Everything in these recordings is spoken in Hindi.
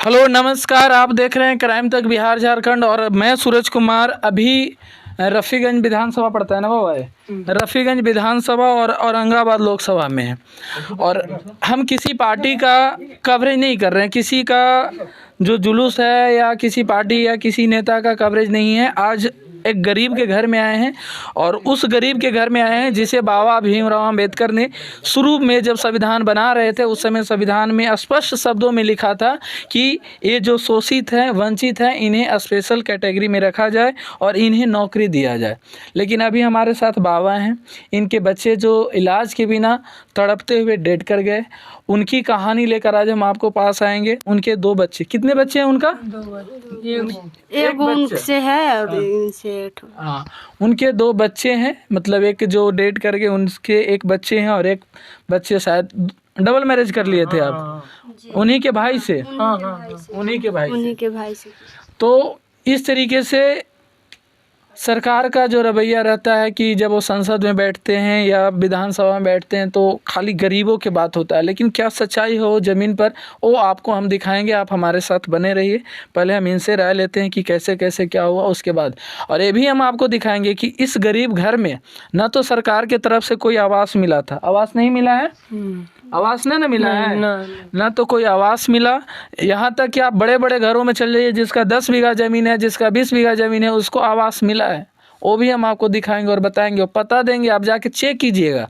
हेलो नमस्कार, आप देख रहे हैं क्राइम तक बिहार झारखंड और मैं सूरज कुमार। अभी रफ़ीगंज विधानसभा पड़ता है ना बाबा, रफ़ीगंज विधानसभा और औरंगाबाद लोकसभा में है। और हम किसी पार्टी का कवरेज नहीं कर रहे हैं, किसी का जो जुलूस है या किसी पार्टी या किसी नेता का कवरेज नहीं है। आज एक गरीब के घर में आए हैं और उस गरीब के घर में आए हैं जिसे बाबा भीमराव अंबेडकर ने शुरू में जब संविधान बना रहे थे उस समय संविधान में स्पष्ट शब्दों में लिखा था कि ये जो शोषित हैं, वंचित हैं, इन्हें स्पेशल कैटेगरी में रखा जाए और इन्हें नौकरी दिया जाए। लेकिन अभी हमारे साथ बाबा हैं, इनके बच्चे जो इलाज के बिना तड़पते हुए डेड कर गए, उनकी कहानी लेकर आज हम आपको पास आएंगे। उनके दो बच्चे, कितने बच्चे हैं उनका? एक उनसे है और इनसे हाँ, उनके दो बच्चे हैं, मतलब एक जो डेट करके उनके एक बच्चे हैं और एक बच्चे शायद डबल मैरिज कर लिए थे आप? उन्हीं के भाई से? उन्हीं के भाई से। तो इस तरीके से सरकार का जो रवैया रहता है कि जब वो संसद में बैठते हैं या विधानसभा में बैठते हैं तो खाली गरीबों की बात होता है, लेकिन क्या सच्चाई हो ज़मीन पर वो आपको हम दिखाएंगे। आप हमारे साथ बने रहिए। पहले हम इनसे राय लेते हैं कि कैसे कैसे क्या हुआ, उसके बाद और ये भी हम आपको दिखाएंगे कि इस गरीब घर में न तो सरकार की तरफ से कोई आवास मिला था, आवास नहीं मिला है, आवास ना मिला है ना तो कोई आवास मिला। यहाँ तक कि आप बड़े बड़े घरों में चल जाइए, जिसका 10 बीघा ज़मीन है, जिसका 20 बीघा ज़मीन है, उसको आवास मिला है। वो भी हम आपको दिखाएंगे और बताएंगे और पता देंगे, आप जाके चेक कीजिएगा।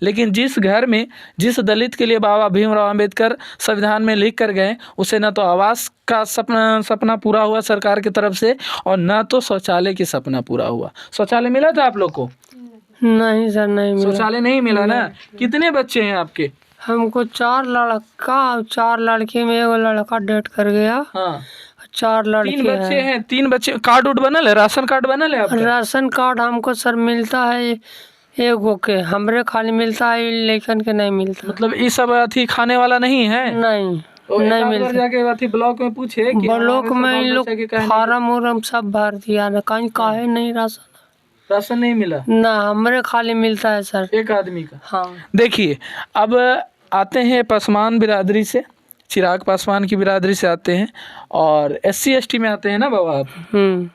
लेकिन जिस घर में जिस दलित के लिए बाबा भीमराव अंबेडकर संविधान में लिख कर गए, उसे न तो आवास का सपना पूरा हुआ सरकार की तरफ से और न तो शौचालय की सपना पूरा हुआ। शौचालय मिला था आप लोग को? नहीं सर, नहीं मिला। शौचालय नहीं मिला ना? कितने बच्चे हैं आपके? हमको 4 लड़का और 4 लड़की में एगो लड़का डेट कर गया। हाँ, 4 लड़के 3 बच्चे हैं। 3 बच्चे। कार्ड उड बनल है? राशन कार्ड बनल है आपका? राशन कार्ड हमको सर मिलता है एगो के, हमरे खाली मिलता है, लेकिन के नहीं मिलता। मतलब ये सब अथी खाने वाला नहीं है? नहीं तो नहीं मिलता। जाके अथी ब्लॉक में पूछे कि ब्लॉक में इन लोग फार्म उर्म सब भर दिया ना, कहीं काहे नहीं राशन नहीं मिला ना, हमरे खाली मिलता है सर एक आदमी का। हाँ। देखिए, अब आते हैं पासवान बिरादरी से, चिराग पासवान की बिरादरी से आते हैं और SC ST में आते हैं ना बाबा आप?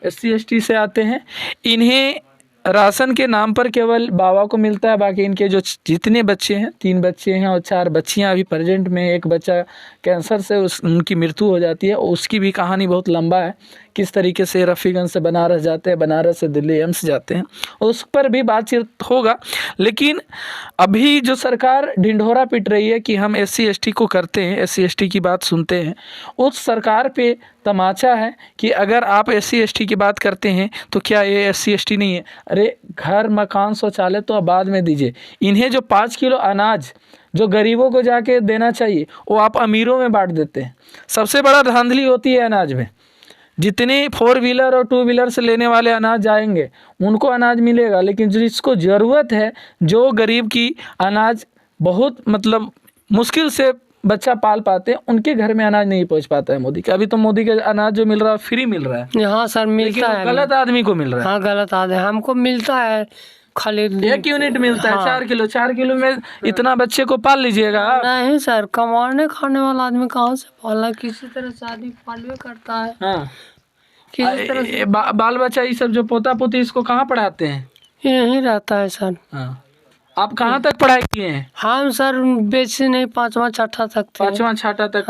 SC ST से आते हैं। इन्हें राशन के नाम पर केवल बाबा को मिलता है, बाकी इनके जो जितने बच्चे हैं, 3 बच्चे हैं और 4 बच्चियां अभी प्रेजेंट में। एक बच्चा कैंसर से उनकी मृत्यु हो जाती है, उसकी भी कहानी बहुत लंबा है, किस तरीके से रफ़ीगंज से बनारस जाते हैं, बनारस से दिल्ली एम्स जाते हैं, उस पर भी बातचीत होगा। लेकिन अभी जो सरकार ढिंढोरा पीट रही है कि हम SC ST को करते हैं, SC ST की बात सुनते हैं, उस सरकार पे तमाचा है कि अगर आप SC ST की बात करते हैं तो क्या ये SC ST नहीं है? अरे घर मकान शौचालय तो आप बाद में दीजिए, इन्हें जो 5 किलो अनाज जो गरीबों को जाके देना चाहिए वो आप अमीरों में बांट देते हैं। सबसे बड़ा धांधली होती है अनाज में। जितने 4 व्हीलर और 2 व्हीलर से लेने वाले अनाज जाएंगे उनको अनाज मिलेगा, लेकिन जिसको ज़रूरत है, जो गरीब की अनाज बहुत मतलब मुश्किल से बच्चा पाल पाते हैं, उनके घर में अनाज नहीं पहुंच पाता है मोदी का। अभी तो मोदी का अनाज जो मिल रहा है फ्री मिल रहा है। हाँ सर, मिलता है, गलत आदमी को मिल रहा है। हाँ गलत आदमी, हमको मिलता है खाली 1 यूनिट मिलता है। 4 किलो में इतना बच्चे को पाल लीजिएगा आप? नहीं सर, कमाने खाने वाला आदमी कहाँ से पाला, किसी तरह शादी पालवे करता है। हाँ, किसी तरह से बाल बच्चा ये सब जो पोता पोती इसको कहाँ पढ़ाते हैं? यही रहता है सर। हाँ, आप कहाँ तक पढ़ाई किए हैं? हम सर बेसी नहीं, 5वां छठा तक थे। 5वां छठा तक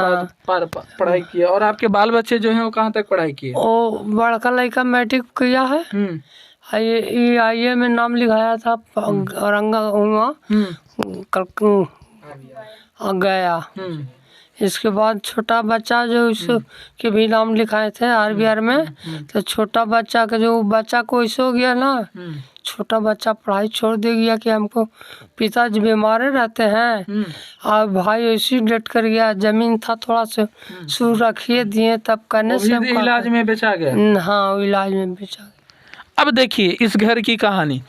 पढ़ाई किए। और आपके बाल बच्चे जो हैं वो कहाँ तक पढ़ाई किए? वो बड़का लड़का मैट्रिक किया है, IAEA में नाम लिखाया था गया। इसके बाद छोटा बच्चा जो उसके भी नाम लिखाए थे RBR में, तो छोटा बच्चा का जो बच्चा को ऐसे हो गया ना, छोटा बच्चा पढ़ाई छोड़ दे गया कि हमको पिताजी बीमार रहते हैं और भाई ऐसी डेट कर गया। जमीन था थोड़ा सा शुरू रखिए दिए, तब करने से इलाज में बेचा गया। हाँ, इलाज में बेचा गया। अब देखिए इस घर की कहानी।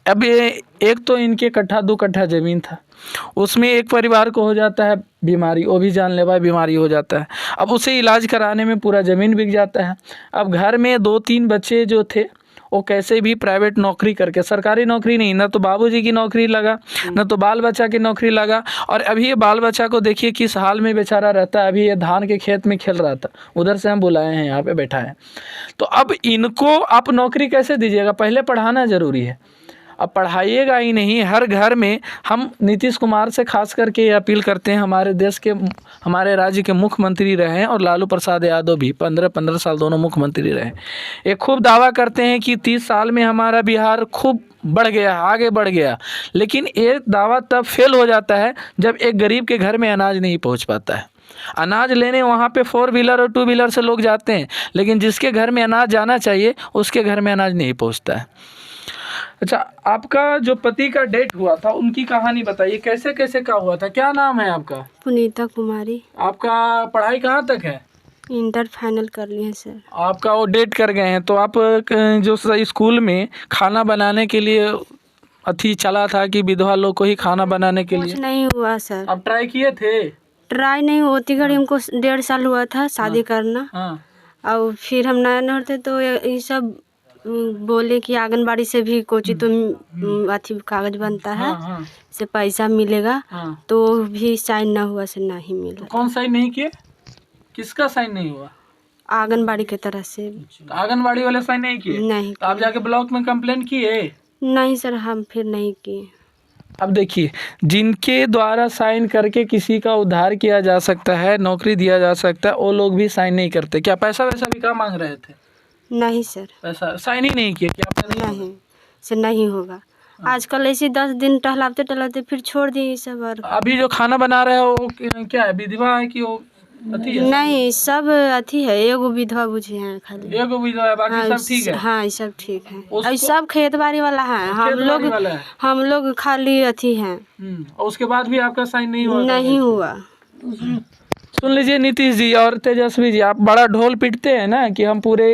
अब ये एक तो इनके 1-2 कट्ठा ज़मीन था, उसमें एक परिवार को हो जाता है बीमारी, वो भी जानलेवा बीमारी हो जाता है। अब उसे इलाज कराने में पूरा ज़मीन बिक जाता है। अब घर में 2-3 बच्चे जो थे वो कैसे भी प्राइवेट नौकरी करके, सरकारी नौकरी नहीं, ना तो बाबूजी की नौकरी लगा, ना तो बाल बच्चा की नौकरी लगा। और अभी ये बाल बच्चा को देखिए किस हाल में बेचारा रहता है। अभी ये धान के खेत में खेल रहा था, उधर से हम बुलाए हैं, यहाँ पे बैठा है। तो अब इनको आप नौकरी कैसे दीजिएगा? पहले पढ़ाना ज़रूरी है। अब पढ़ाइएगा ही नहीं, हर घर में हम नीतीश कुमार से खास करके ये अपील करते हैं, हमारे देश के, हमारे राज्य के मुख्यमंत्री रहे हैं और लालू प्रसाद यादव भी 15-15 साल दोनों मुख्यमंत्री रहे। ये खूब दावा करते हैं कि 30 साल में हमारा बिहार खूब बढ़ गया, आगे बढ़ गया, लेकिन ये दावा तब फेल हो जाता है जब एक गरीब के घर में अनाज नहीं पहुँच पाता है। अनाज लेने वहाँ पे 4 व्हीलर और 2 व्हीलर से लोग जाते हैं, लेकिन जिसके घर में अनाज जाना चाहिए उसके घर में अनाज नहीं पहुँचता है। अच्छा, आपका जो पति का डेथ हुआ था उनकी कहानी बताइए, कैसे कैसे क्या हुआ था? क्या नाम है आपका? पुनीता कुमारी। आपका पढ़ाई कहाँ तक है? इंटर फाइनल कर लिए हैं सर। आपका वो डेट कर गए हैं, तो आप जो स्कूल में खाना बनाने के लिए अथी चला था कि विधवा लोग को ही खाना बनाने के लिए? कुछ नहीं हुआ सर। आप ट्राई किए थे? ट्राई नहीं होती घड़ी हमको 1.5 साल हुआ था शादी करना। और फिर हम नए नए थे तो ये सब बोले कि आंगनबाड़ी से भी कोची तो अथी कागज बनता है, से पैसा मिलेगा। तो भी साइन ना हुआ से नहीं मिला। तो कौन साइन नहीं किए? किसका साइन नहीं हुआ? आंगनबाड़ी की तरफ से। आंगनबाड़ी वाले साइन नहीं किए? नहीं। तो आप जाके ब्लॉक में कंप्लेन किए? नहीं सर, हम फिर नहीं किए। अब देखिए, जिनके द्वारा साइन करके किसी का उद्धार किया जा सकता है, नौकरी दिया जा सकता है, वो लोग भी साइन नहीं करते। क्या पैसा वैसा भी क्या मांग रहे थे? नहीं सर, पैसा साइन ही नहीं किया? क्या पैसा? नहीं से नहीं होगा। आजकल ऐसे 10 दिन टहलाते टहलाते फिर छोड़ दिए ये सब। और अभी जो खाना बना रहे हो वो क्या है, विधवा है कि वो अथी है? नहीं, सब अथी है, एगो विधवा बुझे हैं खाली। एगो विधवा है, बाकी सब ठीक है? हाँ, ये सब ठीक है। और सब खेत बाड़ी वाला है। हम लोग खाली अथी हैं। और उसके बाद भी आपका साइन नहीं हुआ? नहीं हुआ। सुन लीजिए नीतीश जी और तेजस्वी जी, आप बड़ा ढोल पीटते हैं ना कि हम पूरे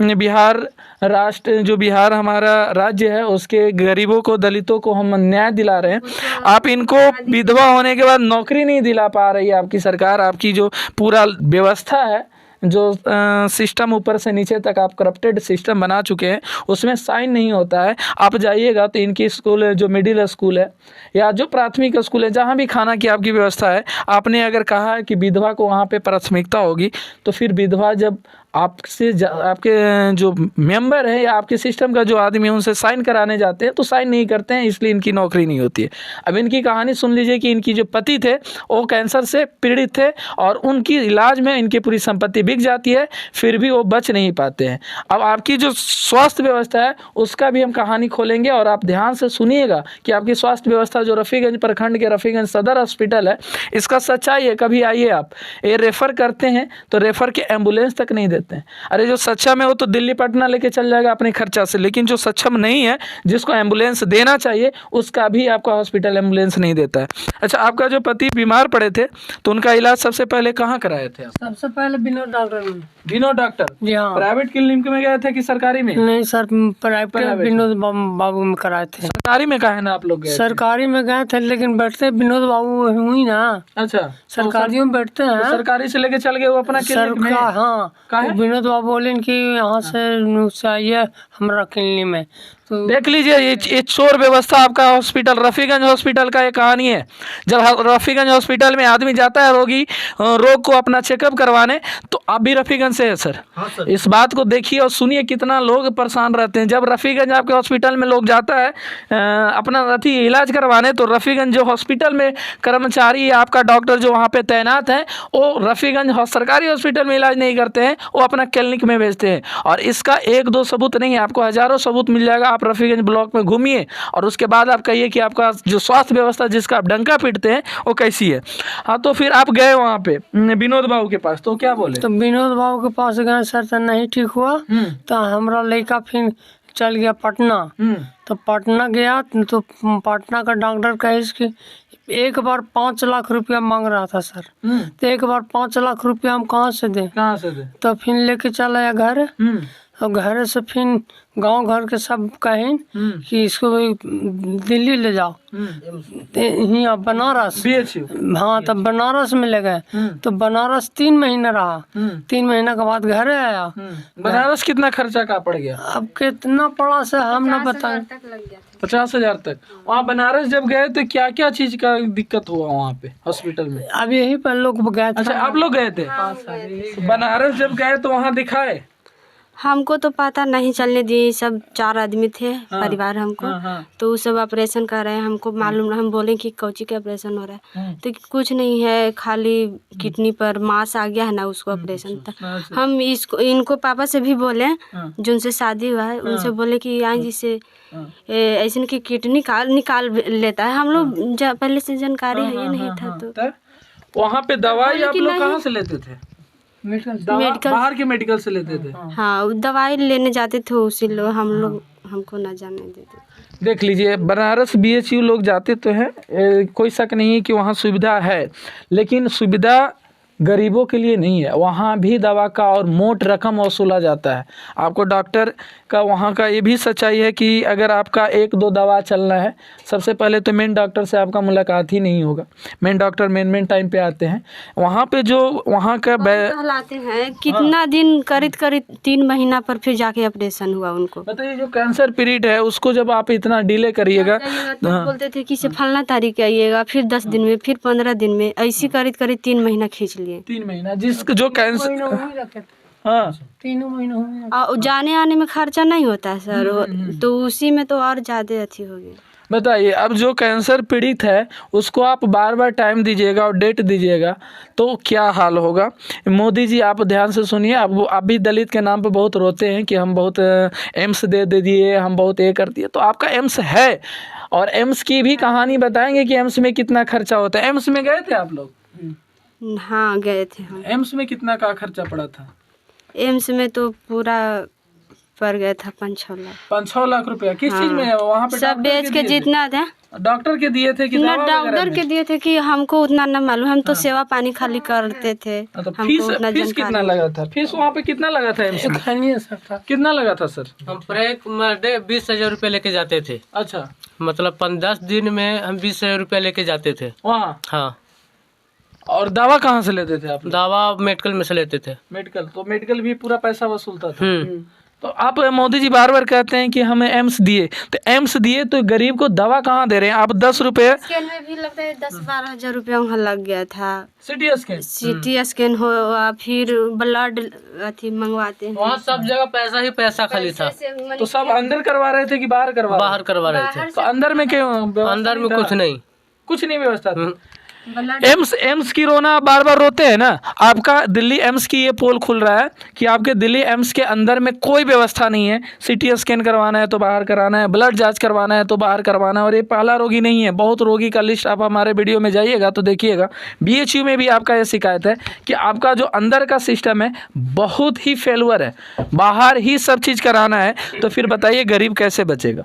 बिहार राष्ट्र, जो बिहार हमारा राज्य है, उसके गरीबों को, दलितों को हम न्याय दिला रहे हैं। आप इनको विधवा होने के बाद नौकरी नहीं दिला पा रही है आपकी सरकार। आपकी जो पूरा व्यवस्था है, जो सिस्टम ऊपर से नीचे तक आप करप्टेड सिस्टम बना चुके हैं, उसमें साइन नहीं होता है। आप जाइएगा तो इनकी स्कूल, जो मिडिल स्कूल है या जो प्राथमिक स्कूल है, जहाँ भी खाना की आपकी व्यवस्था है, आपने अगर कहा है कि विधवा को वहाँ पे प्राथमिकता होगी, तो फिर विधवा जब आपसे आपके जो मेंबर है या आपके सिस्टम का जो आदमी है उनसे साइन कराने जाते हैं तो साइन नहीं करते हैं, इसलिए इनकी नौकरी नहीं होती है। अब इनकी कहानी सुन लीजिए कि इनकी जो पति थे वो कैंसर से पीड़ित थे और उनकी इलाज में इनकी पूरी संपत्ति बिक जाती है, फिर भी वो बच नहीं पाते हैं। अब आपकी जो स्वास्थ्य व्यवस्था है उसका भी हम कहानी खोलेंगे और आप ध्यान से सुनिएगा कि आपकी स्वास्थ्य व्यवस्था जो रफ़ीगंज प्रखंड के रफ़ीगंज सदर हॉस्पिटल है, इसका सच्चाई है। कभी आइए आप, ये रेफ़र करते हैं तो रेफ़र के एम्बुलेंस तक नहीं देते हैं। अरे जो सक्षम है वो तो दिल्ली पटना लेके चल जाएगा अपने खर्चा से, लेकिन जो सक्षम नहीं है, जिसको एम्बुलेंस देना चाहिए, उसका भी आपका हॉस्पिटल एम्बुलेंस नहीं देता है। अच्छा, आपका जो पति बीमार पड़े थे तो उनका इलाज सबसे पहले कहाँ कराए थे आप? सबसे पहले विनोद डॉक्टर में। विनोद डॉक्टर? जी हाँ। प्राइवेट क्लिनिक में गए थे कि सरकारी में? नहीं सर, प्राइवेट विनोद बाबू में कराए थे। सरकारी में कहा है ना आप लोग गए? सरकारी में गए थे, लेकिन बैठते विनोद बाबू हुई ना। अच्छा, सरकारी में बैठते हैं। तो सरकारी से लेके चल गए वो अपना क्लिनिक में? हाँ, विनोद बाबू बोले कि यहाँ से आइए हमारा क्लिनिक में। तो देख लीजिए, ये चोर व्यवस्था आपका हॉस्पिटल, रफ़ीगंज हॉस्पिटल का एक कहानी है। जब रफ़ीगंज हॉस्पिटल में आदमी जाता है रोगी रोग को अपना चेकअप करवाने, तो आप भी रफ़ीगंज से है सर? हाँ सर। इस बात को देखिए और सुनिए कितना लोग परेशान रहते हैं। जब रफ़ीगंज आपके हॉस्पिटल में लोग जाता है अपना अथी इलाज करवाने, तो रफ़ीगंज जो हॉस्पिटल में कर्मचारी या आपका डॉक्टर जो वहाँ पे तैनात हैं, वो रफ़ीगंज सरकारी हॉस्पिटल में इलाज नहीं करते हैं, वो अपना क्लिनिक में भेजते हैं। और इसका 1-2 सबूत नहीं है, आपको हज़ारों सबूत मिल जाएगा। आप रफ़ीगंज ब्लॉक में घूमिए और उसके बाद आप कहिए कि आपका जो स्वास्थ्य व्यवस्था जिसका आप डंका पीटते हैं वो कैसी है। हाँ, तो फिर आप गए वहाँ पे विनोद बाबू के पास, तो क्या बोले? तो विनोद बाबू के पास गए सर, तो नहीं ठीक हुआ। तो हमारा लड़का फिर चल गया पटना। तो पटना गया तो पटना का डॉक्टर कहे कि एक बार 5 लाख रुपया मांग रहा था सर। तो एक बार 5 लाख रुपया हम कहाँ से दें? कहाँ से दें? तो फिर लेके चला आया घर। और घर से फिर गांव घर के सब कहें कि इसको दिल्ली ले जाओ, यहाँ बनारस। हाँ, तब बनारस में ले गए। तो बनारस 3 महीने रहा। 3 महीने के बाद घरे आया। बनारस कितना खर्चा का पड़ गया? अब कितना पड़ा से हम ना बताएं। 50,000 तक। वहाँ बनारस जब गए तो क्या क्या चीज का दिक्कत हुआ वहाँ पे हॉस्पिटल में? अब यही पर लोग गए थे। अच्छा, आप लोग गए थे? बनारस जब गए तो वहाँ दिखाए? हमको तो पता नहीं चलने दिए, सब 4 आदमी थे परिवार हमको। तो वो सब ऑपरेशन कर रहे हैं, हमको मालूम। हम बोले कि कोची का ऑपरेशन हो रहा है, तो कुछ नहीं है, खाली किडनी पर मांस आ गया है ना, उसको ऑपरेशन था। हम इनको पापा से भी बोले, जिनसे शादी हुआ है उनसे बोले कि यहाँ जिसे ऐसे की किडनी निकाल लेता है। हम लोग पहले से जानकारी है नहीं था। तो वहाँ पे दवाई आप लोग कहाँ से लेते थे? मेडिकल, बाहर के मेडिकल से लेते थे? हाँ, दवाई लेने जाते थे उसी लोग। हम लोग हमको ना जाने देते। देख लीजिए, बनारस BHU लोग जाते तो हैं, कोई शक नहीं है कि वहाँ सुविधा है, लेकिन सुविधा गरीबों के लिए नहीं है। वहाँ भी दवा का और मोट रकम वसूला जाता है। आपको डॉक्टर का वहाँ का ये भी सच्चाई है कि अगर आपका 1-2 दवा चलना है, सबसे पहले तो मेन डॉक्टर से आपका मुलाकात ही नहीं होगा। मेन डॉक्टर मेन टाइम पे आते हैं। वहाँ पे जो वहाँ का कहलाते हैं कितना दिन करीब 3 महीना पर फिर जाके ऑपरेशन हुआ उनको। बताइए, जो कैंसर पीरियड है उसको जब आप इतना डिले करिएगा, तो बोलते थे कि से फलना तारीख आइएगा, फिर 10 दिन में, फिर 15 दिन में, ऐसी करीब 3 महीना खींच लिए। 3 महीना जो कैंसर, हाँ, 3 महीने जाने आने में खर्चा नहीं होता सर, तो उसी में तो और ज्यादा अच्छी होगी। बताइए, अब जो कैंसर पीड़ित है उसको आप बार बार टाइम दीजिएगा और डेट दीजिएगा तो क्या हाल होगा। मोदी जी, आप ध्यान से सुनिए। आप भी दलित के नाम पे बहुत रोते हैं कि हम बहुत एम्स दे दिए, हम बहुत ये कर दिए। तो आपका एम्स है, और एम्स की भी कहानी बताएंगे कि एम्स में कितना खर्चा होता है। एम्स में गए थे आप लोग? हाँ, गए थे हम। एम्स में कितना का खर्चा पड़ा था? एम्स में तो पूरा पड़ गया था 5-6 लाख रुपया। किस चीज में है वहाँ पे? सब बेच के जितना था। डॉक्टर के दिए थे कि डॉक्टर के दिए थे कि हमको उतना न मालूम, हम तो सेवा पानी खाली करते थे। तो फीस कितना लगा था? फीस वहाँ पे कितना लगा था एम्स में? कितना लगा था सर? हम प्रत्येक महीने 20,000 रुपये लेके जाते थे। अच्छा, मतलब 10 दिन में हम 20,000 रुपया लेके जाते थे वहाँ। हाँ। और दवा कहाँ से लेते थे आप? दवा मेडिकल में से लेते थे। मेडिकल, तो मेडिकल भी पूरा पैसा वसूलता था। तो आप मोदी जी बार बार कहते हैं कि हमें एम्स दिए, तो एम्स दिए तो गरीब को दवा कहाँ दे रहे हैं आप? 10 रुपये स्कैन में भी लगता है, 10-12 हजार रुपया वहाँ लग गया था। सिटी स्कैन हुआ, फिर ब्लड अथी मंगवाते हैं। वहाँ सब जगह पैसा ही पैसा खाली था। तो सब अंदर करवा रहे थे कि बाहर करवा रहे थे? तो अंदर में क्यों? अंदर में कुछ नहीं व्यवस्था था। एम्स की रोना बार बार रोते हैं ना। आपका दिल्ली एम्स की ये पोल खुल रहा है कि आपके दिल्ली एम्स के अंदर में कोई व्यवस्था नहीं है। सिटी स्कैन करवाना है तो बाहर कराना है, ब्लड जांच करवाना है तो बाहर करवाना है। और ये पहला रोगी नहीं है, बहुत रोगी का लिस्ट आप हमारे वीडियो में जाइएगा तो देखिएगा। BHU में भी आपका ये शिकायत है कि आपका जो अंदर का सिस्टम है बहुत ही फेलुअर है, बाहर ही सब चीज़ कराना है। तो फिर बताइए गरीब कैसे बचेगा?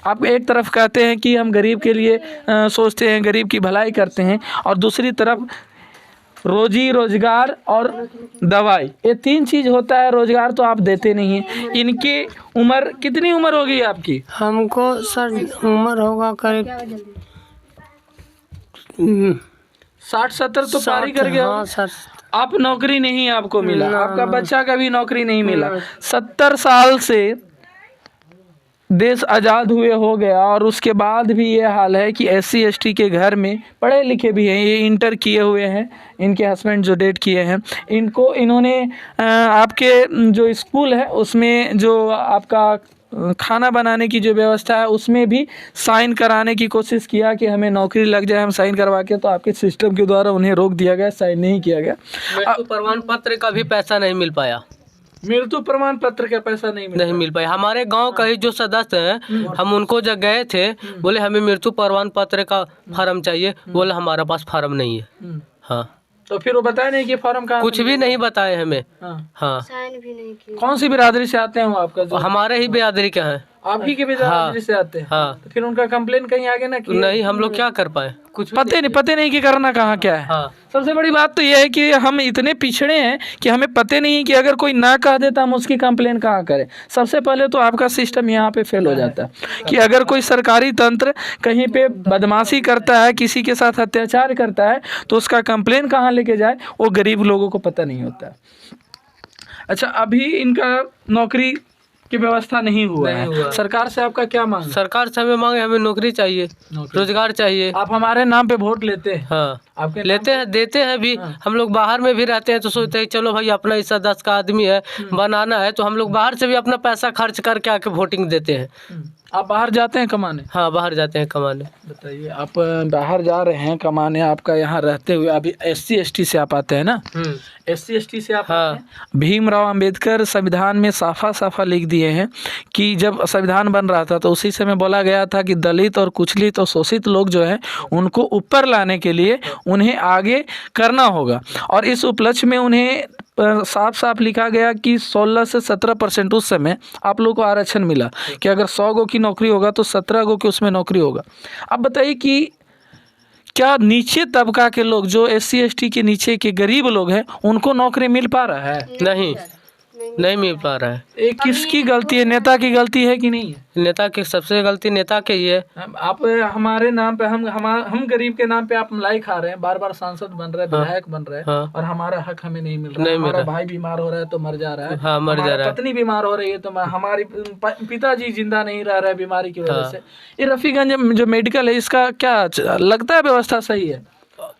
आप एक तरफ कहते हैं कि हम गरीब के लिए सोचते हैं, गरीब की भलाई करते हैं, और दूसरी तरफ रोजी रोजगार और दवाई, ये 3 चीज़ होता है। रोजगार तो आप देते नहीं हैं। इनकी उम्र कितनी उम्र होगी आपकी? हमको सर उम्र होगा करीब 60-70 तो पारी कर गया। हाँ सर। आप नौकरी नहीं आपको मिला, आपका बच्चा का भी नौकरी नहीं मिला। 70 साल से देश आज़ाद हुए हो गया, और उसके बाद भी ये हाल है कि SC ST के घर में पढ़े लिखे भी हैं, ये इंटर किए हुए हैं, इनके हस्बैंड जो डेट किए हैं, इन्होंने आपके जो स्कूल है उसमें जो आपका खाना बनाने की जो व्यवस्था है उसमें भी साइन कराने की कोशिश किया कि हमें नौकरी लग जाए, हम साइन करवा के, तो आपके सिस्टम के द्वारा उन्हें रोक दिया गया, साइन नहीं किया गया। मृत्यु प्रमाण पत्र का भी पैसा नहीं मिल पाया। मृत्यु प्रमाण पत्र का पैसा नहीं मिल पाया। हमारे गांव का ही जो सदस्य हैं, हम उनको जब गए थे, बोले हमें मृत्यु प्रमाण पत्र का फार्म चाहिए, बोले हमारे पास फार्म नहीं है। हाँ, तो फिर वो बताए नहीं कि फार्म कहाँ? कुछ भी नहीं बताए हमें। हाँ, हाँ। साइन भी नहीं किया। कौन सी बिरादरी से आते हैं वो आपका? हमारे ही बिरादरी के हैं। आप ही के बिरादरी से आते हैं? हाँ। तो फिर उनका कंप्लेन कहीं आगे ना कि नहीं, हम लोग क्या कर पाए, कुछ पते नहीं कि करना कहाँ क्या है। हाँ। सबसे बड़ी बात तो यह है कि हम इतने पिछड़े हैं कि हमें पते नहीं कि अगर कोई ना कह देता हम उसकी कंप्लेन कहाँ करें। सबसे पहले तो आपका सिस्टम यहाँ पे फेल हो जाता है कि अगर कोई सरकारी तंत्र कहीं पे बदमाशी करता है, किसी के साथ अत्याचार करता है, तो उसका कंप्लेन कहाँ लेके जाए वो गरीब लोगों को पता नहीं होता। अच्छा, अभी इनका नौकरी की व्यवस्था नहीं हुआ है, सरकार से आपका क्या मांग? सरकार से हमें मांगे, हमें नौकरी चाहिए, रोजगार चाहिए। आप हमारे नाम पे वोट लेते हैं? हाँ, आपके लेते हैं, देते हैं भी। हम लोग बाहर में भी रहते हैं तो सोचते हैं चलो भाई अपना हिस्सा 10 का आदमी है, बनाना है, तो हम लोग बाहर से भी अपना पैसा खर्च करके आके वोटिंग देते हैं। आप बाहर जाते हैं कमाने? हाँ, बाहर जाते हैं कमाने। बताइए, आप बाहर जा रहे हैं कमाने, आपका यहाँ रहते हुए अभी SC ST से आप आते हैं ना? SC ST से आप आते हैं। भीमराव अंबेडकर संविधान में साफा लिख दिए हैं कि जब संविधान बन रहा था तो उसी समय बोला गया था कि दलित और कुचलित और शोषित लोग जो हैं उनको ऊपर लाने के लिए उन्हें आगे करना होगा, और इस उपलक्ष्य में उन्हें साफ लिखा गया कि 16 से 17% उस समय आप लोगों को आरक्षण मिला कि अगर 100 गो की नौकरी होगा तो 17 गो की उसमें नौकरी होगा। अब बताइए कि क्या नीचे तबका के लोग जो SC ST के नीचे के गरीब लोग हैं उनको नौकरी मिल पा रहा है? नहीं मिल पा रहा है। ये किसकी गलती है? नेता की गलती है कि नहीं है? नेता की सबसे गलती नेता के ही है। आप हमारे नाम पे हम गरीब के नाम पे आप मलाई खा रहे हैं, बार सांसद बन रहे हैं, विधायक बन रहे हैं, और हमारा हक हमें नहीं मिल रहा है। हमारा भाई बीमार हो रहा है तो मर जा रहा है, हाँ, मर जा रहा है, पत्नी बीमार हो रही है तो हमारी पिताजी जिंदा नहीं रह रहे बीमारी की वजह से। ये रफीगंज जो मेडिकल है इसका क्या लगता है व्यवस्था सही है?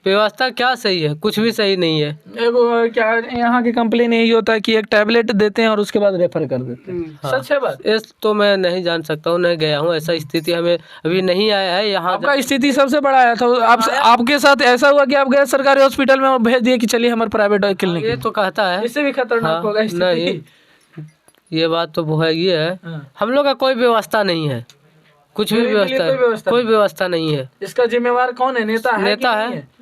व्यवस्था क्या सही है, कुछ भी सही नहीं है। एगो क्या यहाँ की कंप्लेन यही होता है कि एक टैबलेट देते हैं और उसके बाद रेफर कर देते हैं। हाँ। सच है बात? इस तो मैं नहीं जान सकता हूँ, नहीं गया हूँ, ऐसा स्थिति हमें अभी नहीं आया है। यहाँ आपका स्थिति सबसे बड़ा आया था, आपके साथ ऐसा हुआ कि आप गए सरकारी हॉस्पिटल में और भेज दिए कि चलिए हमारे प्राइवेट क्लिनिक? ये तो कहता है, इससे भी खतरनाक होगा स्थिति। नहीं, ये बात तो वो है, ये है हम लोग का कोई व्यवस्था नहीं है, कुछ भी कोई व्यवस्था नहीं है। इसका जिम्मेवार कौन है? नेता है?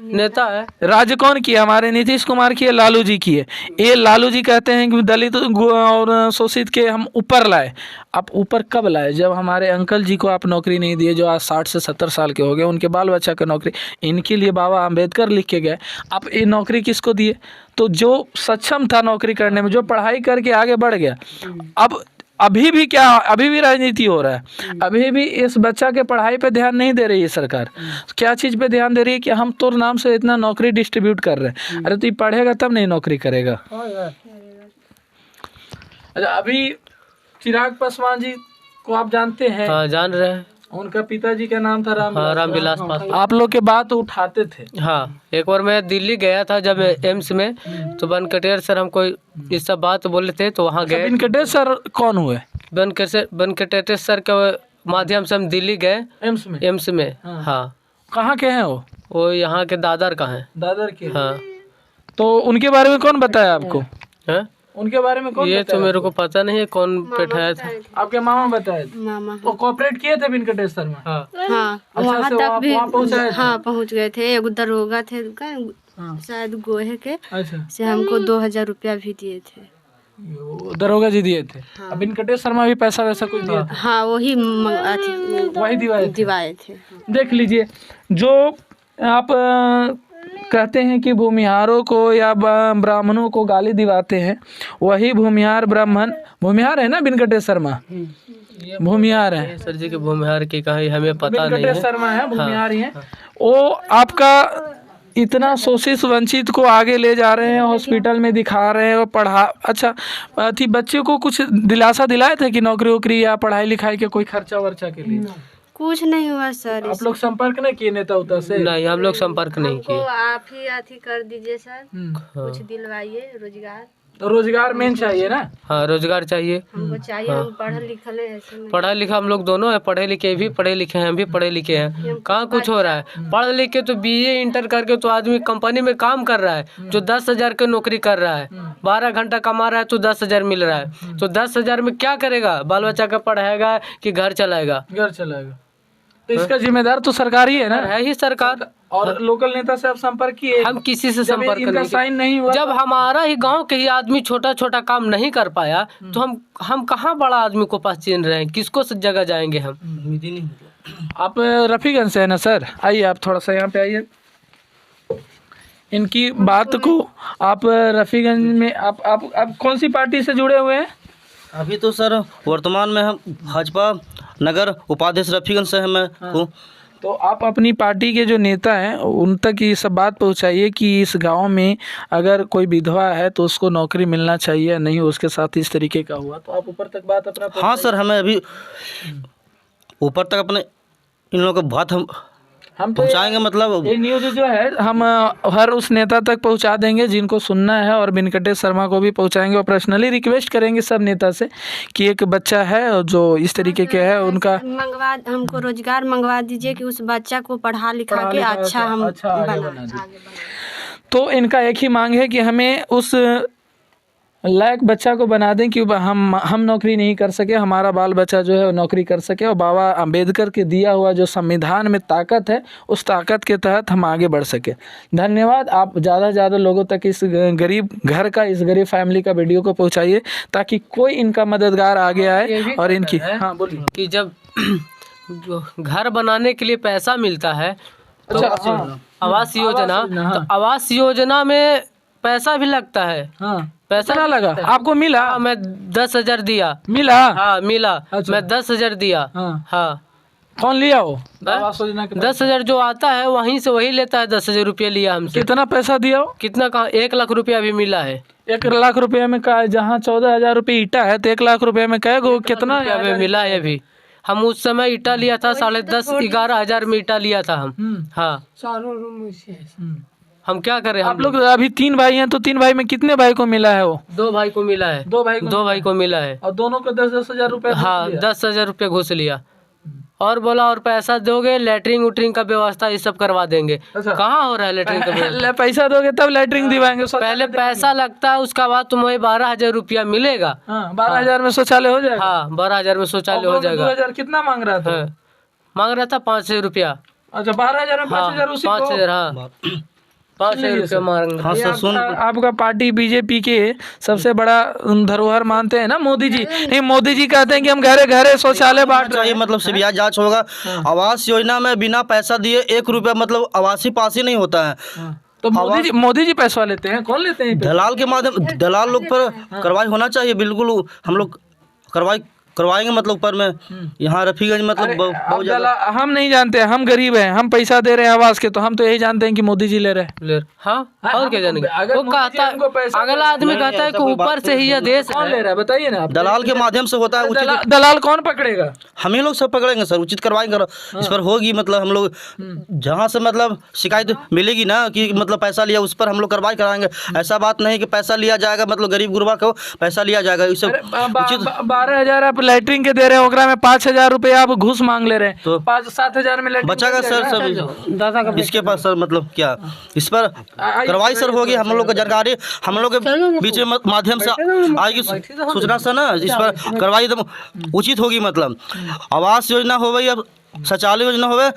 नेता है। राज्य कौन की है? हमारे नीतीश कुमार की है, लालू जी की है। ये लालू जी कहते हैं कि दलित और शोषित के हम ऊपर लाए। आप ऊपर कब लाए? जब हमारे अंकल जी को आप नौकरी नहीं दिए जो आज 60 से 70 साल के हो गए, उनके बाल बच्चा की नौकरी, इनके लिए बाबा अम्बेडकर लिख के गए। आप ये नौकरी किसको दिए? तो जो सक्षम था नौकरी करने में, जो पढ़ाई करके आगे बढ़ गया। अब अभी भी राजनीति हो रहा है, अभी भी इस बच्चा के पढ़ाई पे ध्यान नहीं दे रही है सरकार। क्या चीज़ पे ध्यान दे रही है कि हम तो नाम से इतना नौकरी डिस्ट्रीब्यूट कर रहे हैं। अरे तो ये पढ़ेगा तब नहीं नौकरी करेगा। अच्छा, अभी चिराग पासवान जी को आप जानते हैं? हाँ, जान रहे हैं। उनका पिताजी का नाम था रामविलास पासवान। आप लोग के बात उठाते थे? हाँ, एक बार मैं दिल्ली गया था जब एम्स में, तो बनकटेर सर हमको ये सब बात बोले थे, तो वहाँ गए। बनकटेर सर कौन हुए? बनकटेर सर के माध्यम से हम दिल्ली गए, एम्स में। हाँ। कहाँ के हैं वो यहाँ के दादर का है। दादर के? हाँ। तो उनके बारे में कौन बताया आपको? है? उनके बारे में कौन? ये तो मेरे को पता नहीं है कौन बैठाया था। आपके मामा बताए थे? मामा वो कोऑपरेट किए थे बनकटेर सर में? हाँ, वहाँ तक भी पहुँच गए थे। एगो दरोगा थे शायद गोहे के, से हमको 2000 रुपया भी दिए थे। दरोगा जी दिए थे? बनकटेर शर्मा भी पैसा वैसा कुछ दिया था? हाँ, वही दिवाए थे। देख लीजिए, जो आप कहते हैं कि भूमिहारों को या ब्राह्मणों को गाली दिवाते हैं, वही भूमिहार भूमिहार है ना बनकटेर शर्मा? भूमिहार है सर जी के, भूमिहार की कहीं हमें पता नहीं है। बनकटेर शर्मा है, भूमिहार ही है। वो आपका इतना शोषित वंचित को आगे ले जा रहे हैं, हॉस्पिटल में दिखा रहे हैं और अच्छा थी बच्चे को कुछ दिलासा दिलाए थे कि नौकरी वोकरी या पढ़ाई लिखाई के कोई खर्चा वर्चा के लिए? कुछ नहीं हुआ सर। आप लोग संपर्क नहीं किए नेता उता से? नहीं, हम लोग संपर्क नहीं किए। आप ही अथी कर दीजिए सर, कुछ दिलवाइए रोजगार। तो रोजगार मेन चाहिए ना? हाँ, रोजगार चाहिए हमको चाहिए। हम पढ़े लिखल है, पढ़ा लिखा हम लोग दोनों है, पढ़े लिखे भी, पढ़े लिखे हैं, हम भी पढ़े लिखे हैं। कहाँ कुछ हो रहा है? पढ़ लिख के तो BA इंटर करके तो आदमी कंपनी में काम कर रहा है, जो 10,000 की नौकरी कर रहा है, 12 घंटा कमा रहा है तो 10,000 मिल रहा है। तो 10,000 में क्या करेगा? बाल बच्चा का पढ़ाएगा कि घर चलाएगा? घर चलाएगा। तो इसका जिम्मेदार तो सरकार ही है ना। है ही सरकार। और लोकल नेता से आप संपर्क किए? हम किसी से संपर्क इनका नहीं साइन नहीं हुआ, जब हमारा ही गांव के ही आदमी छोटा छोटा काम नहीं कर पाया तो हम कहाँ बड़ा आदमी को पास चिन रहे हैं, किसको जगह जाएंगे हम। आप रफीगंज से है ना सर? आइए आप थोड़ा सा यहाँ पे आइए। इनकी बात को आप रफीगंज में आप कौन सी पार्टी से जुड़े हुए हैं? अभी तो सर वर्तमान में हम भाजपा नगर उपाध्यक्ष रफीगंज से मैं हूँ। तो आप अपनी पार्टी के जो नेता हैं उन तक ये सब बात पहुंचाइए कि इस गांव में अगर कोई विधवा है तो उसको नौकरी मिलना चाहिए, नहीं उसके साथ इस तरीके का हुआ तो आप ऊपर तक बात अपना। हाँ सर, हमें अभी ऊपर तक अपने इन लोगों की बात हम पहुँचाएंगे। मतलब ये न्यूज़ जो है हम हर उस नेता तक पहुंचा देंगे जिनको सुनना है, और वेंकटेश शर्मा को भी पहुंचाएंगे और पर्सनली रिक्वेस्ट करेंगे सब नेता से कि एक बच्चा है जो इस तरीके के है उनका हमको रोजगार मंगवा दीजिए कि उस बच्चा को पढ़ा लिखा के अच्छा हम बना। तो इनका एक ही मांग है कि हमें उस लायक बच्चा को बना दें कि हम नौकरी नहीं कर सके, हमारा बाल बच्चा जो है वो नौकरी कर सके, और बाबा अंबेडकर के दिया हुआ जो संविधान में ताकत है उस ताकत के तहत हम आगे बढ़ सके। धन्यवाद। आप ज़्यादा से ज़्यादा लोगों तक इस गरीब घर का, इस गरीब फैमिली का वीडियो को पहुँचाइए ताकि कोई इनका मददगार आगे आए और इनकी। हाँ बोलिए। कि जब घर बनाने के लिए पैसा मिलता है तो आवास योजना, तो आवास योजना में पैसा भी लगता है। हाँ, पैसा ना लगा आपको? मिला? हाँ, मैं 10,000 दिया। मिला? हाँ मिला। अच्छा। मैं 10,000 दिया। हाँ। कौन लिया वो? 10,000 जो आता है वहीं से वही लेता है। 10,000 रुपया लिया हमसे। कितना पैसा दिया वो? कितना कहा? 1 लाख रुपया भी मिला है। 1 लाख रुपये में का, जहाँ 14,000 रुपये ईटा है तो 1 लाख रुपये में कह गो कितना मिला है अभी? हम उस समय ईटा लिया था 10,500-11,000 में ईटा लिया था हम। हाँ, चारों रूम से हम क्या करें? आप लोग अभी 3 भाई हैं तो 3 भाई में कितने भाई को मिला है वो? 2 भाई को मिला है। 2 भाई को मिला है। और दोनों को 10-10 हजार रुपये? हाँ, 10,000 रुपये घुस लिया और बोला और पैसा दोगे लैटरिंग उटरिंग का व्यवस्था ये सब करवा देंगे। अच्छा। कहाँ हो रहा है लैटरिंग का व्यवस्था? पैसा दोगे तब लैटरिंग दिवाएंगे? पहले पैसा लगता है, उसका बाद तुम्हें 12,000 रुपया मिलेगा। 12,000 में शौचालय हो जाएगा? हाँ, 12,000 में शौचालय हो जाएगा। 2,000 कितना मांग रहा था? मांग रहा था 5,000 रुपया। अच्छा, 12,000 में 5,000 उसी को? 5,000। हाँ, 5,000 रुपया मांग रहा। हाँ सर, सुन आपका पार्टी बीजेपी के सबसे बड़ा धरोहर मानते हैं ना मोदी जी? नहीं, मोदी जी कहते हैं कि हम घरे घरे शौचालय बांट रहे चाहिए, मतलब सीबीआई जांच होगा। आवास योजना में बिना पैसा दिए 1 रुपया मतलब आवासीय पास ही नहीं होता है। तो मोदी जी पैसा लेते हैं? कौन लेते हैं? दलाल के माध्यम, दलाल लोग पर कार्रवाई होना चाहिए। बिल्कुल हम लोग करवाएंगे। मतलब पर में यहाँ रफीगंज मतलब बहुत ज्यादा हम नहीं जानते, हम गरीब हैं, हम पैसा दे रहे हैं आवास के, तो हम तो यही जानते हैं कि मोदी जी ले रहे हैं। हाँ, और क्या जानेंगे? वो कहता है, अगला आदमी कहता है कि ऊपर से ही यह देश कौन ले रहा है बताइए ना आप? दलाल के माध्यम से होता है। उचित दलाल कौन पकड़ेगा? हम ही लोग सब पकड़ेंगे सर, उचित कार्रवाई इस पर होगी। मतलब हम लोग जहाँ से मतलब शिकायत मिलेगी ना कि मतलब पैसा लिया, उस पर हम लोग कार्रवाई कराएंगे। ऐसा बात नहीं कि पैसा लिया जाएगा मतलब गरीब गुरबा को पैसा लिया जाएगा। इस 12,000 आप लैटरिंग के दे रहे हैं, ओकरा में 5,000 रुपये आप घूस मांग ले रहे हैं, तो 5-7,000 में बचागा सर सब इसके पास सर। मतलब क्या इस पर कार्रवाई सर होगी? हम लोग को जानकारी हम लोग के बीच में माध्यम से आएगी सूचना सर ना, इस पर कार्रवाई एकदम उचित होगी। मतलब आवास योजना हो या शौचालय योजना हो,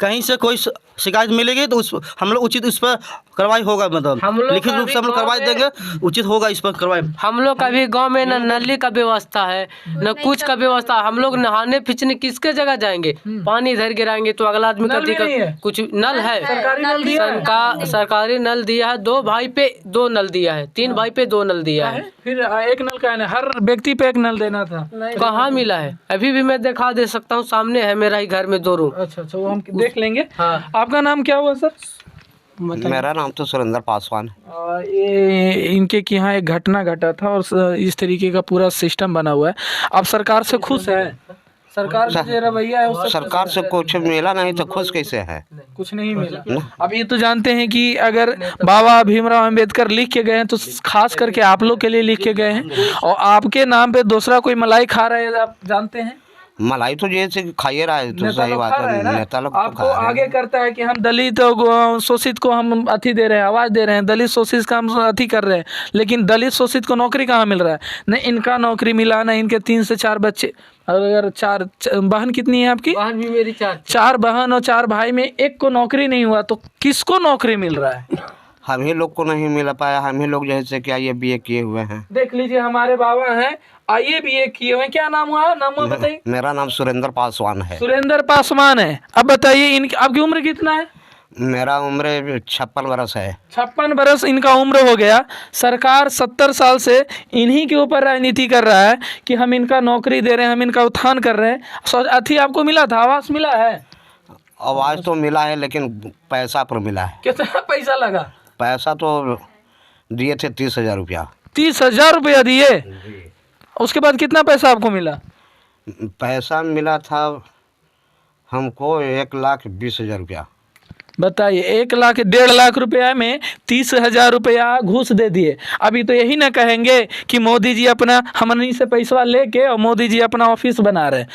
कहीं से कोई शिकायत मिलेगी तो उस हम लोग उचित इस पर कार्रवाई होगा। मतलब लिखित रूप से हम लोग कार्रवाई देंगे, उचित होगा इस पर कार्रवाई। हम लोग का भी गांव में न नली का व्यवस्था है न कुछ का व्यवस्था। हम लोग नहाने फिचने किसके जगह जाएंगे? पानी इधर गिराएंगे तो अगला आदमी का दिक्कत। कुछ नल है, सरकारी नल दिया है। 2 भाई पे 2 नल दिया है, 3 भाई पे 2 नल दिया है। फिर 1 नल का है, हर व्यक्ति पे 1 नल देना था। कहाँ मिला है? अभी भी मैं दिखा दे सकता हूँ, सामने है मेरा ही घर में 2 रूम। अच्छा, वो हम देख लेंगे। आपका नाम क्या हुआ सर? मेरा नाम तो सुरेंद्र पासवान है। ये इनके कि यहाँ एक घटना घटा था और इस तरीके का पूरा सिस्टम बना हुआ है। आप सरकार से खुश है? सरकार का जो रवैया है उससे सरकार से कुछ मिला नहीं तो खुश कैसे है? कुछ नहीं मिला। अब ये तो जानते हैं कि अगर बाबा भीमराव अंबेडकर लिख के गए हैं तो खास करके आप लोग के लिए लिख के गए हैं, और आपके नाम पे दूसरा कोई मलाई खा रहा है, आप जानते हैं? मलाई तो जैसे खाइए रहा है तो नेता सही लोग बात खा रहे हैं है, ना। नेता लोग तो आपको खा रहे हैं। आगे करता है कि हम दलित शोषित को हम अथी दे रहे हैं, आवाज दे रहे हैं, दलित शोषित का हम अथी कर रहे हैं, लेकिन दलित शोषित को नौकरी कहाँ मिल रहा है? न इनका नौकरी मिला, न इनके 3 से 4 बच्चे। अगर 4 बहन कितनी है आपकी? बहन भी मेरी 4 बहन और 4 भाई में एक को नौकरी नहीं हुआ, तो किसको नौकरी मिल रहा है? हम ही लोग को नहीं मिल पाया। हम ही लोग जैसे क्या ये BA किए हुए हैं। देख लीजिए हमारे बाबा हैं, आइए BA किए हुए हैं। क्या नाम हुआ? नाम हुआ बताइए। मेरा नाम सुरेंद्र पासवान है। सुरेंद्र पासवान है। अब बताइए इनकी आपकी उम्र कितना है? मेरा उम्र 56 वर्ष है। 56 बरस इनका उम्र हो गया। सरकार 70 साल से इन्हीं के ऊपर राजनीति कर रहा है कि हम इनका नौकरी दे रहे हैं, हम इनका उत्थान कर रहे हैं। अथी आपको मिला था, आवास मिला है? आवाज़ तो मिला है लेकिन पैसा पर मिला है। कितना पैसा लगा? पैसा तो दिए थे 30,000 रुपया। 30,000 रुपया दिए? उसके बाद कितना पैसा आपको मिला? पैसा मिला था हमको 1,20,000 रुपया। बताइए, 1,00,000 रुपया में 30,000 रुपया घूस दे दिए। अभी तो यही ना कहेंगे कि मोदी जी अपना हमनी से पैसा लेके और मोदी जी अपना ऑफिस बना रहे हैं।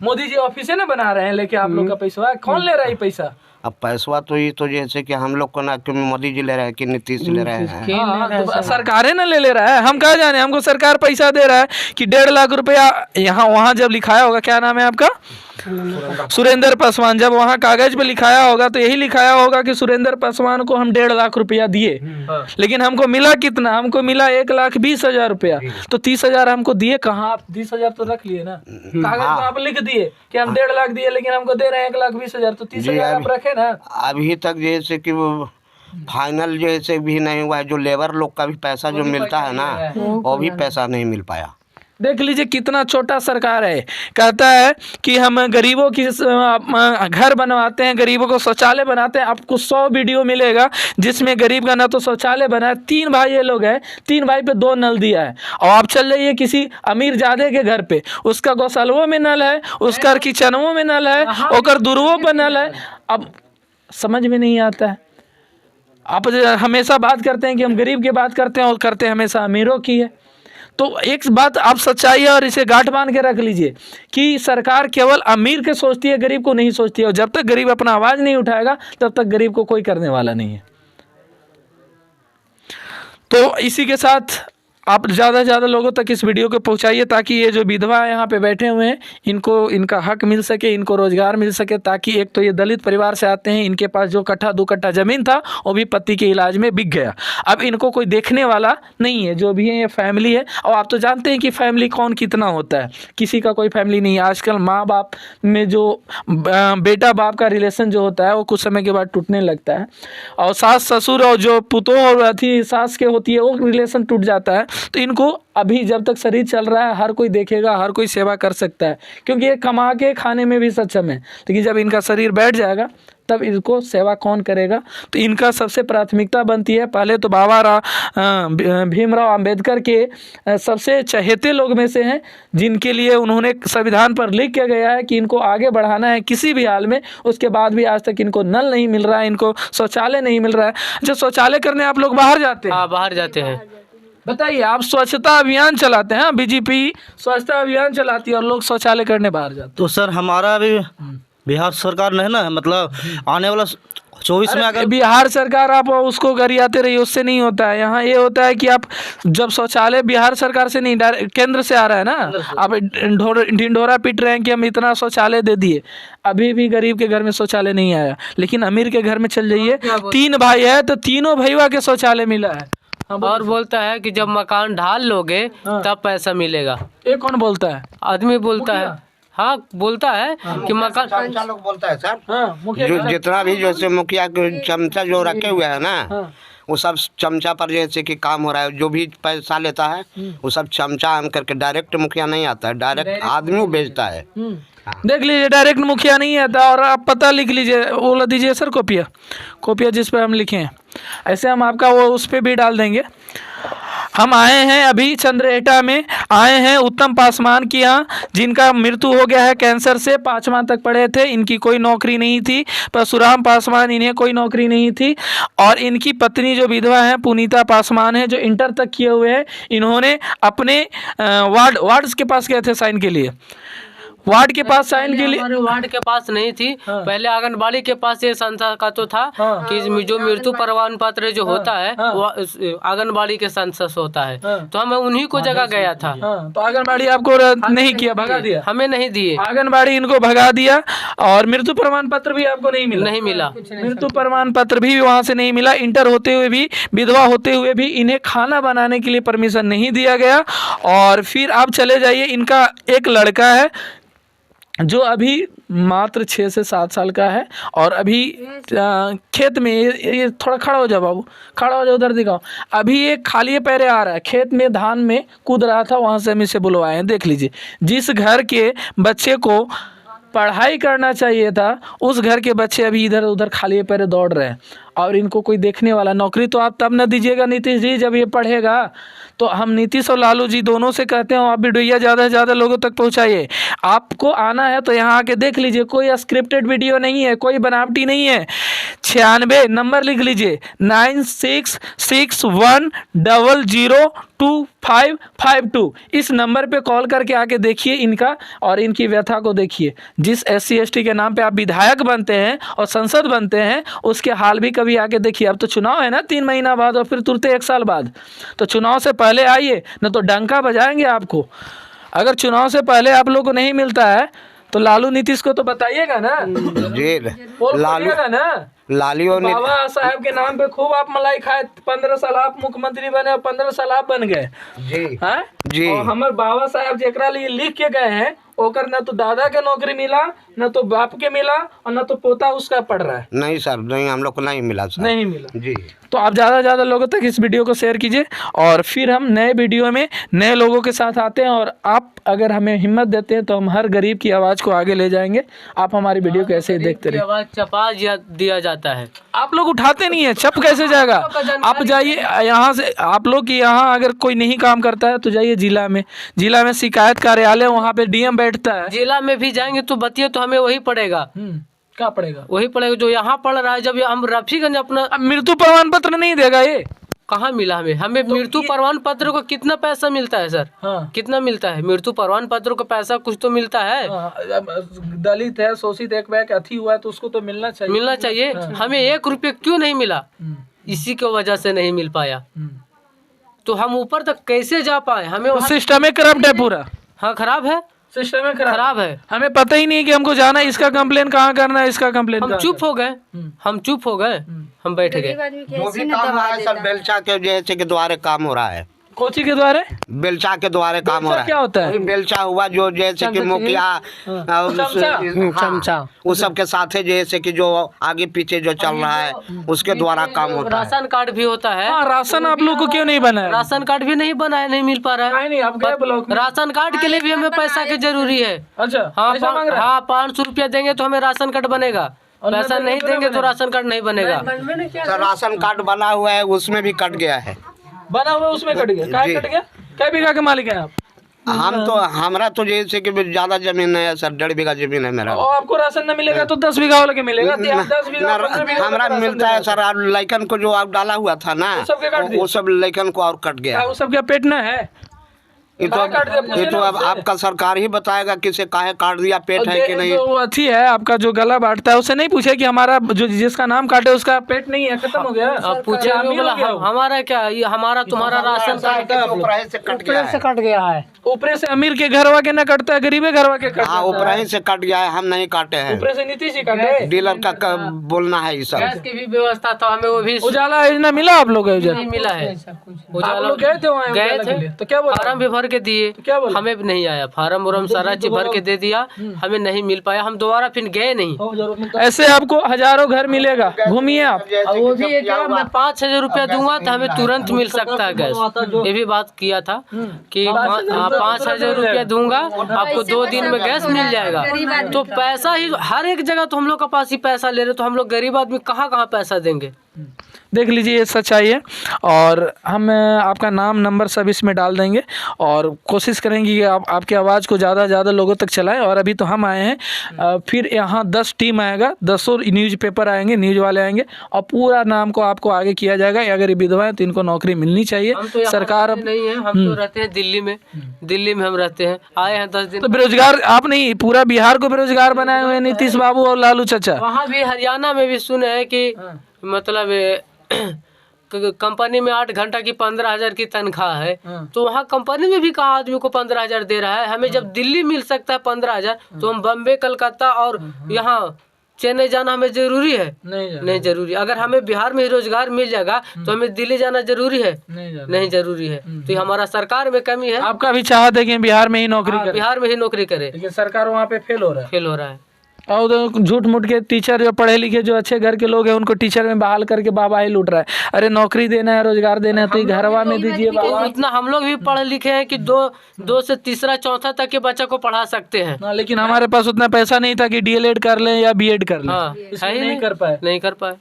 मोदी जी ऑफिस है ना बना रहे हैं लेके आप लोग का पैसा। कौन ले रहा है पैसा? अब पैसा तो ये तो जैसे कि हम लोग को ना कि मोदी जी ले रहे हैं कि नीतीश ले रहे हैं। तो सरकारें ना ले रहा है, हम कहा जाने। हमको सरकार पैसा दे रहा है कि 1,50,000 रुपया यहाँ वहाँ जब लिखाया होगा, क्या नाम है आपका? सुरेंद्र पासवान। जब वहाँ कागज पे लिखाया होगा तो यही लिखाया होगा कि सुरेंद्र पासवान को हम 1,50,000 रुपया दिए, लेकिन हमको मिला कितना? हमको मिला 1,20,000 रुपया। तो 30,000 हमको दिए कहाँ? आप 20,000 तो रख लिए ना, कागज में आप लिख दिए कि हम 1,50,000 दिए, लेकिन हमको दे रहे हैं 1,20,000। तो 30,000 आप रखे ना। अभी तक जैसे कि वो फाइनल जैसे भी नहीं हुआ है। जो लेबर लोग का भी पैसा जो मिलता है ना, वो भी पैसा नहीं मिल पाया। देख लीजिए कितना छोटा सरकार है। कहता है कि हम गरीबों की घर बनवाते हैं, गरीबों को शौचालय बनाते हैं। आपको 100 वीडियो मिलेगा जिसमें गरीब का ना तो शौचालय बना है। 3 भाई ये लोग हैं, 3 भाई पे 2 नल दिया है। और आप चल जाइए किसी अमीर जादे के घर पे, उसका गौशालों में नल है, उसका किचनों में नल है, और दुरुओं पर नल है। अब समझ में नहीं आता है। आप हमेशा बात करते हैं कि हम गरीब की बात करते हैं और करते हैं हमेशा अमीरों की है। तो एक बात आप सच्चाई है और इसे गांठ बांध के रख लीजिए कि सरकार केवल अमीर के सोचती है, गरीब को नहीं सोचती है। और जब तक गरीब अपना आवाज़ नहीं उठाएगा तब तक गरीब को कोई करने वाला नहीं है। तो इसी के साथ आप ज़्यादा से ज़्यादा लोगों तक इस वीडियो को पहुंचाइए ताकि ये जो विधवा यहाँ पे बैठे हुए हैं इनको इनका हक मिल सके, इनको रोज़गार मिल सके। ताकि एक तो ये दलित परिवार से आते हैं, इनके पास जो 1-2 कट्ठा ज़मीन था वो भी पति के इलाज में बिक गया। अब इनको कोई देखने वाला नहीं है। जो भी है ये फैमिली है। और आप तो जानते हैं कि फैमिली कौन कितना होता है। किसी का कोई फैमिली नहीं है। आजकल माँ बाप में जो बेटा बाप का रिलेशन जो होता है वो कुछ समय के बाद टूटने लगता है। और सास ससुर और जो पुतोह और अथी सास के होती है वो रिलेशन टूट जाता है। तो इनको अभी जब तक शरीर चल रहा है हर कोई देखेगा, हर कोई सेवा कर सकता है, क्योंकि ये कमा के खाने में भी सक्षम है। लेकिन जब इनका शरीर बैठ जाएगा तब इनको सेवा कौन करेगा? तो इनका सबसे प्राथमिकता बनती है। पहले तो बाबा भीमराव अंबेडकर के सबसे चहेते लोग में से हैं, जिनके लिए उन्होंने संविधान पर लिख के गया है कि इनको आगे बढ़ाना है किसी भी हाल में। उसके बाद भी आज तक इनको नल नहीं मिल रहा है, इनको शौचालय नहीं मिल रहा है। जो शौचालय करने आप लोग बाहर जाते हैं? हाँ, बाहर जाते हैं। बताइए, आप स्वच्छता अभियान चलाते हैं, बीजेपी स्वच्छता अभियान चलाती है और लोग शौचालय करने बाहर जाते हैं। तो सर हमारा भी बिहार सरकार ने ना मतलब आने वाला 24 में अगर बिहार सरकार आप उसको गरियाते रहिए, उससे नहीं होता है। यहाँ ये होता है कि आप जब शौचालय बिहार सरकार से नहीं, केंद्र से आ रहा है ना। आप ढिंढोरा पीट रहे हैं कि हम इतना शौचालय दे दिए, अभी भी गरीब के घर में शौचालय नहीं आया। लेकिन अमीर के घर में चल जाइए, 3 भाई है तो तीनों भैया के शौचालय मिला है। और बोलता है कि जब मकान ढाल लोगे तब पैसा मिलेगा। ये कौन बोलता है? आदमी बोलता है। हाँ, बोलता है कि मकान चमचा लोग बोलता है सर। मुखिया जो जितना भी जैसे मुखिया के चमचा जो रखे हुए है ना, वो सब चमचा पर जैसे कि काम हो रहा है। जो भी पैसा लेता है वो सब चमचा आन करके, डायरेक्ट मुखिया नहीं आता है, डायरेक्ट आदमी बेचता है। देख लीजिए, डायरेक्ट मुखिया नहीं आता। और आप पता लिख लीजिए, वो ला दीजिए सर कॉपिया जिस पे हम लिखे हैं। ऐसे हम आपका वो उस पर भी डाल देंगे। हम आए हैं अभी चंद्रहेटा में, आए हैं उत्तम पासवान के यहाँ, जिनका मृत्यु हो गया है कैंसर से। 5वां तक पढ़े थे, इनकी कोई नौकरी नहीं थी। परशुराम पासवान, इन्हें कोई नौकरी नहीं थी। और इनकी पत्नी जो विधवा है पुनीता पासवान है, जो इंटर तक किए हुए हैं। इन्होंने अपने वार्ड्स के पास गए थे साइन के लिए। वार्ड के पास साइन के लिए? हमारे वार्ड के पास नहीं थी, पहले आंगनबाड़ी के पास ये संस्था का तो था कि जो मृत्यु प्रमाण पत्र जो होता है वो आंगनबाड़ी के संस्था से होता है, तो हमें उन्हीं को जगह गया था। तो आंगनबाड़ी आपको नहीं किया, भगा दिया? हमें नहीं दिए, आंगनबाड़ी इनको भगा दिया। और मृत्यु प्रमाण पत्र भी आपको नहीं मिला? नहीं मिला, मृत्यु प्रमाण पत्र भी वहाँ से नहीं मिला। इंटर होते हुए भी, विधवा होते हुए भी इन्हें खाना बनाने के लिए परमिशन नहीं दिया गया। और फिर आप चले जाइए, इनका एक लड़का है जो अभी मात्र 6 से 7 साल का है और अभी खेत में ये थोड़ा खड़ा हो जाओ बाबू, खड़ा हो जाओ, उधर दिखाओ। अभी ये खाली पैरे आ रहा है, खेत में धान में कूद रहा था, वहाँ से हम इसे बुलवाए हैं। देख लीजिए, जिस घर के बच्चे को पढ़ाई करना चाहिए था उस घर के बच्चे अभी इधर उधर खाली पैरे दौड़ रहे हैं और इनको कोई देखने वाला। नौकरी तो आप तब न दीजिएगा नीतीश जी जब ये पढ़ेगा। तो हम नीतीश और लालू जी दोनों से कहते हैं आप वीडियो ज़्यादा से ज़्यादा लोगों तक पहुंचाइए। आपको आना है तो यहाँ आके देख लीजिए, कोई स्क्रिप्टेड वीडियो नहीं है, कोई बनावटी नहीं है। 96 नंबर लिख लीजिए, 9661002552। इस नंबर पे कॉल करके आके देखिए इनका और इनकी व्यथा को देखिए। जिस SC ST के नाम पे आप विधायक बनते हैं और संसद बनते हैं उसके हाल भी कभी आके देखिए। अब तो चुनाव है ना 3 महीना बाद और फिर तुरंत 1 साल बाद, तो चुनाव से पहले आइए, न तो डंका बजाएंगे आपको। अगर चुनाव से पहले आप लोग को नहीं मिलता है तो लालू नीतीश को तो बताइएगा ना जी। लालू ना, लालियों ने बाबा साहब के नाम पे खूब आप मलाई खाए। 15 साल आप मुख्यमंत्री बने और 15 साल आप बन गए जी हैं जी। और हमारे बाबा साहब जेकरा लिए लिख के गए हैं ओकर न तो दादा के नौकरी मिला, न तो बाप के मिला और न तो पोता उसका पढ़ रहा है। नहीं सर, नहीं, हम लोग को नहीं मिला सर, नहीं मिला जी। तो आप ज़्यादा से ज़्यादा लोगों तक इस वीडियो को शेयर कीजिए और फिर हम नए वीडियो में नए लोगों के साथ आते हैं। और आप अगर हमें हिम्मत देते हैं तो हम हर गरीब की आवाज़ को आगे ले जाएंगे। आप हमारी वीडियो को ऐसे ही देखते रहिए। आवाज चपा दिया जाता है, आप लोग उठाते नहीं है, छप कैसे जाएगा? आप जाइए यहाँ से, आप लोग की यहाँ अगर कोई नहीं काम करता है तो जाइए जिला में शिकायत कार्यालय, वहाँ पे DM बैठता है। जिला में भी जाएंगे तो बतिए तो हमें वही पड़ेगा। क्या पड़ेगा? वही पड़ेगा जो यहाँ पढ़ रहा है। जब हम रफीगंज अपना अब मृत्यु प्रमाण पत्र नहीं देगा ये? कहाँ मिला हमें मृत्यु प्रमाण पत्र को कितना पैसा मिलता है सर? हाँ। कितना मिलता है मृत्यु प्रमाण पत्र को? पैसा कुछ तो मिलता है। दलित है, शोषित एक बैग अथी हुआ है तो उसको तो मिलना चाहिए। हमें 1 रुपये क्यों नहीं मिला? इसी की वजह से नहीं मिल पाया। तो हम ऊपर तक कैसे जा पाए? हमें सिस्टम करप्ट है पूरा। हाँ, खराब है, सिस्टम खराब है। हमें पता ही नहीं कि हमको जाना है, इसका कंप्लेन कहाँ करना है, इसका कंप्लेन। हम चुप हो गए, हम बैठ गए। जो भी काम हो रहा है सर बेलचा के जैसे के द्वारे काम हो रहा है। कोची के द्वारे? बेलचा के द्वारे काम हो रहा है। क्या होता है? बेलचा हुआ जो जैसे कि मुखिया चमचा उस सब के साथ है, जैसे कि जो आगे पीछे जो चल रहा है उसके द्वारा काम होता है। राशन कार्ड भी होता है। राशन आप लोग को क्यों नहीं बना है? राशन कार्ड भी नहीं बना है, नहीं मिल पा रहा है। नहीं, आप गए ब्लॉक में? राशन कार्ड के लिए भी हमें पैसा की जरूरी है। अच्छा, हाँ, 500 रुपया देंगे तो हमें राशन कार्ड बनेगा, पैसा नहीं देंगे तो राशन कार्ड नहीं बनेगा। सर राशन कार्ड बना हुआ है, उसमें भी कट गया है। बना हुआ उसमें कट गया? क्या कट गया? क्या बीघा के मालिक हैं आप? हमरा तो जैसे कि ज्यादा जमीन है सर, 1.5 बीघा जमीन है मेरा। और आपको राशन न मिलेगा तो 10 बीघा वाले के मिलेगा। 10 बीघा हमरा मिलता है सर। और लइकन को जो आप डाला हुआ था ना वो सब लइकन को और कट गया। वो सब क्या पेट ना है? ये तो अब आपका सरकार ही बताएगा किसे काहे काट दिया, पेट है कि नहीं। जो अथी है आपका जो गला बांटता है उसे नहीं पूछे कि हमारा जो जिसका नाम काटे उसका पेट नहीं है, खत्म हो गया। अब पूछे हमारा क्या, ये हमारा तुम्हारा राशन कार्ड से कट गया है। ऊपरे से अमीर के घरवा के न कटता है, गरीबे घरवा के कटता है। ऊपर से कट गया है, हम नहीं काटे हैं। ऊपरे से नीतीश जी काटे। डीलर का बोलना है ये सब। गैस की भी व्यवस्था था, हमें वो भी उजाला योजना मिला आप लोग? नहीं मिला है। उजाला गए थे वहाँ? गए थे तो क्या बोला? फार्म भी भर के दिए, क्या बोला? हमें भी नहीं आया। फार्म वार्म सारा चीज भर के दे दिया, हमें नहीं मिल पाया। हम दोबारा फिर गए नहीं। ऐसे आपको हजारों घर मिलेगा, घूमिए आप। वो भी ये क्या, मैं 5,000 रुपया दूंगा तो हमें तुरंत मिल सकता है गैस। ये भी बात किया था कि 5,000 रुपया दूंगा आपको 2 दिन में गैस मिल जाएगा। तो पैसा ही हर एक जगह, तो हम लोग के पास ही पैसा ले रहे, तो हम लोग गरीब आदमी कहाँ पैसा देंगे? देख लीजिए, ये सच्चाई है। और हम आपका नाम नंबर सब इसमें डाल देंगे और कोशिश करेंगे कि आपकी आवाज़ को ज़्यादा से ज़्यादा लोगों तक चलाएं। और अभी तो हम आए हैं, फिर यहाँ 10 टीम आएगा, 10 न्यूज़पेपर आएंगे, न्यूज़ वाले आएंगे और पूरा नाम को आपको आगे किया जाएगा। अगर ये विधवा है तो इनको नौकरी मिलनी चाहिए। तो सरकार नहीं है, हम तो रहते हैं दिल्ली में, दिल्ली में हम रहते हैं, आए हैं 10 दिन। तो बेरोजगार आप नहीं, पूरा बिहार को बेरोजगार बनाए हुए हैं नीतीश बाबू और लालू चाचा। वहाँ भी हरियाणा में भी सुने हैं कि मतलब कंपनी में 8 घंटा की 15,000 की तनख्वाह है, तो वहाँ कंपनी में भी कहाँ आदमी को 15,000 दे रहा है। हमें जब दिल्ली मिल सकता है 15,000, तो हम बम्बे, कलकत्ता और यहाँ चेन्नई जाना हमें जरूरी है? नहीं जरूरी। अगर हमें बिहार में ही रोजगार मिल जाएगा तो हमें दिल्ली जाना जरूरी है? नहीं जरूरी है। तो ये हमारा सरकार में कमी है। आपका भी चाहत है कि बिहार में ही नौकरी करे? बिहार में ही नौकरी करे, लेकिन सरकार वहाँ पे फेल हो रहा है। और झूठ मूठ के टीचर जो पढ़े लिखे जो अच्छे घर के लोग हैं उनको टीचर में बहाल करके वाहवाही लूट रहा है। अरे नौकरी देना है, रोजगार देना है तो घरवा में दीजिए। उतना हम लोग भी पढ़े लिखे हैं कि दो से तीसरा चौथा तक के बच्चा को पढ़ा सकते हैं, लेकिन हमारे पास उतना पैसा नहीं था कि DLED कर लें या BEd कर लें। इसलिए नहीं कर पाए।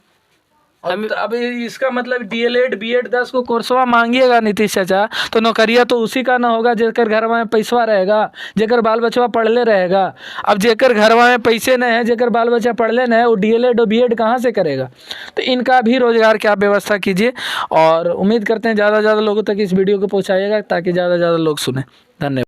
अब इसका मतलब DLED BEd 10 को कोर्सवा मांगिएगा नीतीश चाचा, तो नौकरिया तो उसी का ना होगा जेकर घरवा में पैसवा रहेगा, जेकर बाल बच्चा पढ़ले रहेगा। अब जेकर घरवा में पैसे नहीं है, जेकर बाल बच्चा पढ़ले नहीं है, वो DLED और BEd कहाँ से करेगा? तो इनका भी रोजगार की आप व्यवस्था कीजिए और उम्मीद करते हैं ज़्यादा से ज़्यादा लोगों तक इस वीडियो को पहुँचाइएगा ताकि ज़्यादा से ज़्यादा लोग सुने। धन्यवाद।